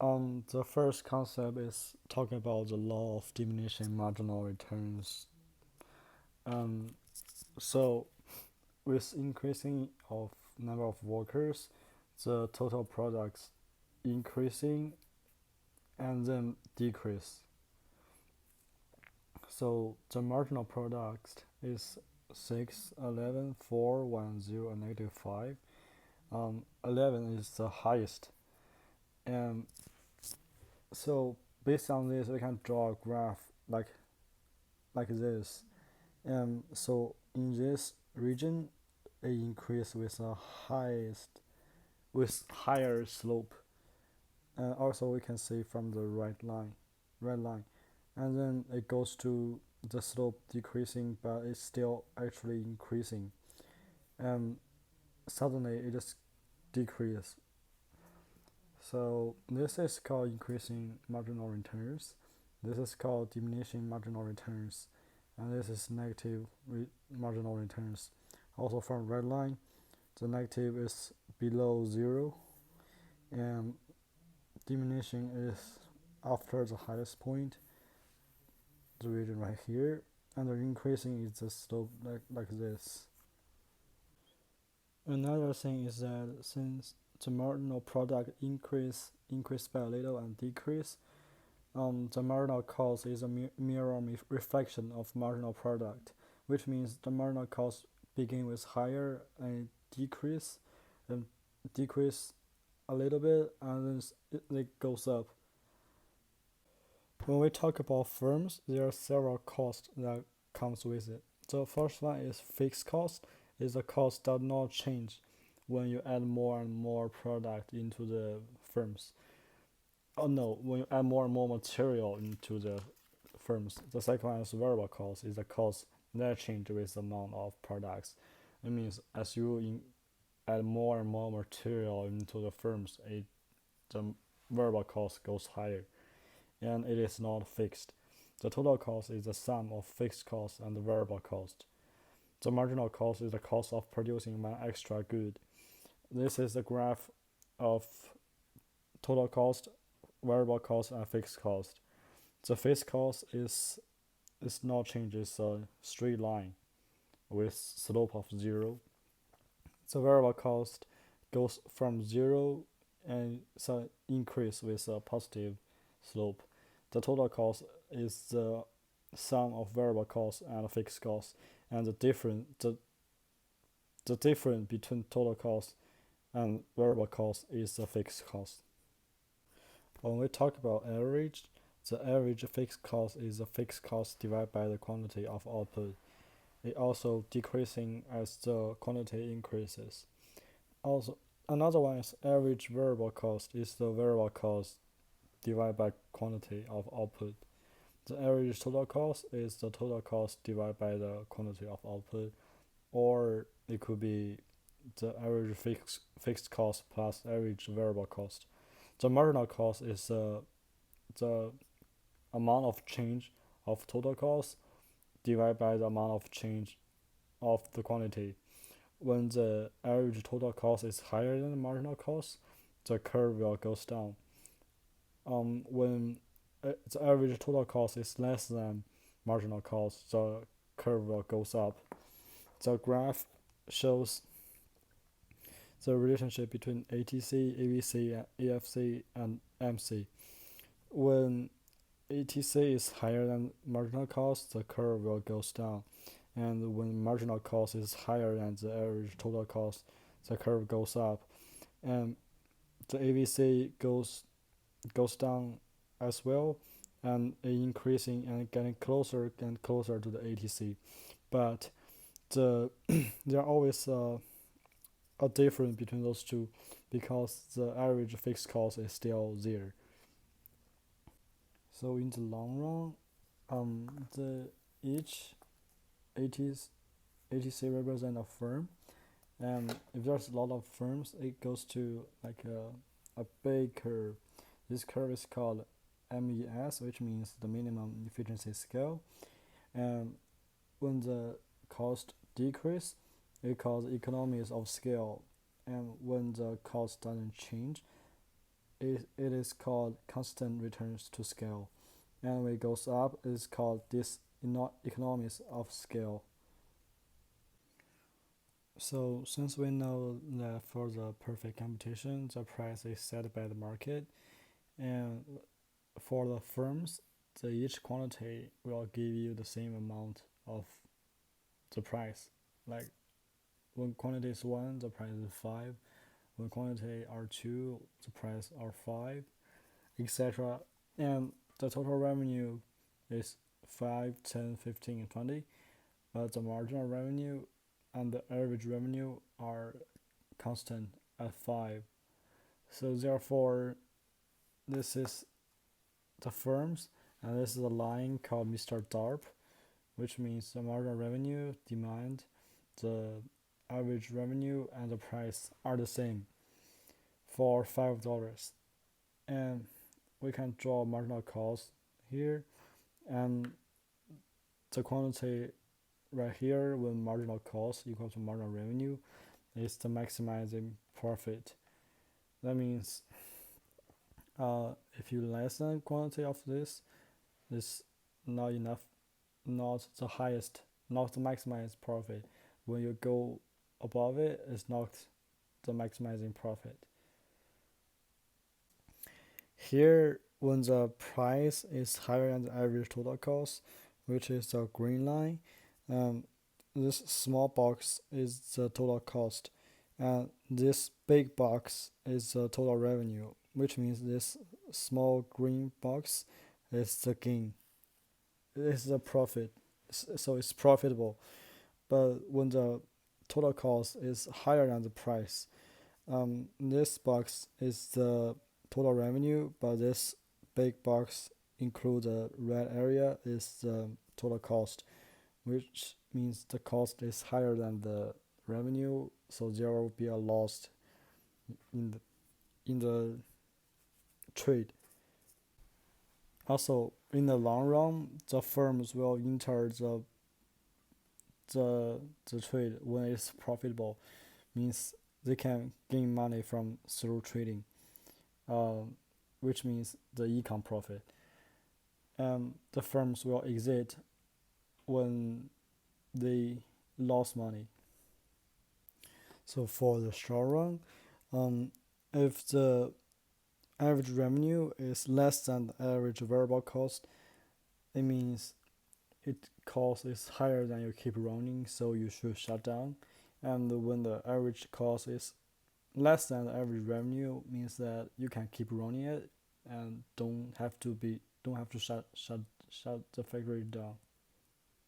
The first concept is talking about the law of diminishing marginal returns. Um, so with increasing of number of workers, the total products increasing and then decrease. So the marginal product is 6, 11, 4, 1, 0, and negative 5. 11 is the highest. And so based on this, we can draw a graph like this. So in this region, it increase with a highest with higher slope. And also we can see from the red line, and then it goes to the slope decreasing, but it's still actually increasing. And suddenly it just decreases. So this is called increasing marginal returns. This is called diminishing marginal returns, and this is negative marginal returns. Also from red line, the negative is below zero, and diminishing is after the highest point, the region right here, and the increasing is the slope like this. Another thing is that since the marginal product increase by a little and decrease, the marginal cost is a mirror reflection of marginal product, which means the marginal cost begin with higher and and decrease a little bit, and then it goes up. When we talk about firms, there are several costs that comes with it. The first one is fixed cost. Is the cost does not change when you add more and more product into the firms. Oh no, when you add more and more material into the firms. The second one is variable cost. Is the cost that change with the amount of products. It means as you add more and more material into the firms, the variable cost goes higher, and it is not fixed. The total cost is the sum of fixed cost and the variable cost. The marginal cost is the cost of producing one extra good. This is the graph of total cost, variable cost, and fixed cost. The fixed cost is not changed, it's a straight line with slope of 0. The variable cost goes from 0 and so increase with a positive slope. The total cost is the sum of variable cost and fixed cost, and the difference between total cost and variable cost is the fixed cost. When we talk about average, the average fixed cost is the fixed cost divided by the quantity of output. It also decreasing as the quantity increases. Also, another one is average variable cost is the variable cost divided by quantity of output. The average total cost is the total cost divided by the quantity of output, or it could be the average fixed cost plus average variable cost. The marginal cost is the amount of change of total cost divided by the amount of change of the quantity. When the average total cost is higher than the marginal cost, the curve will goes down. When the average total cost is less than marginal cost, the curve will goes up. The graph shows the relationship between ATC, AVC, AFC, and MC. When ATC is higher than marginal cost, the curve will goes down, and when marginal cost is higher than the average total cost, the curve goes up, and the AVC goes down as well, and increasing and getting closer and closer to the ATC. But there are always a difference between those two because the average fixed cost is still there. So in the long run, the each ATC represent a firm, and if there's a lot of firms, it goes to like a big curve. This curve is called MES, which means the minimum efficiency scale. And when the cost decrease, it causes economies of scale. And when the cost doesn't change, it is called constant returns to scale. And when it goes up, it is called this economies of scale. So since we know that for the perfect competition, the price is set by the market, and for the firms, each quantity will give you the same amount of the price. Like when quantity is 1, the price is 5. When quantity are 2, the price are 5, etc. And the total revenue is 5, 10, 15, and 20. But the marginal revenue and the average revenue are constant at 5. So therefore, this is the firms, and this is a line called Mr. DARP, which means the marginal revenue, demand, the average revenue, and the price are the same for $5. And we can draw marginal cost here, and the quantity right here when marginal cost equal to marginal revenue is the maximizing profit. That means if you less than quantity of this not enough, not the highest, not the maximized profit. When you go above it, it's not the maximizing profit. Here, when the price is higher than the average total cost, which is the green line, um, this small box is the total cost, and this big box is the total revenue, which means this small green box is the gain. It's the profit, so it's profitable. But when the total cost is higher than the price, this box is the total revenue, but this big box include the red area is the total cost, which means the cost is higher than the revenue, so there will be a loss in the trade. Also, in the long run, the firms will enter the trade when it's profitable, means they can gain money from through trading, um, which means the econ profit. The firms will exit when they lost money. So for the short run, if the average revenue is less than the average variable cost, it means it cost is higher than you keep running, so you should shut down. And when the average cost is less than the average revenue, means that you can keep running it and don't have to shut the factory down.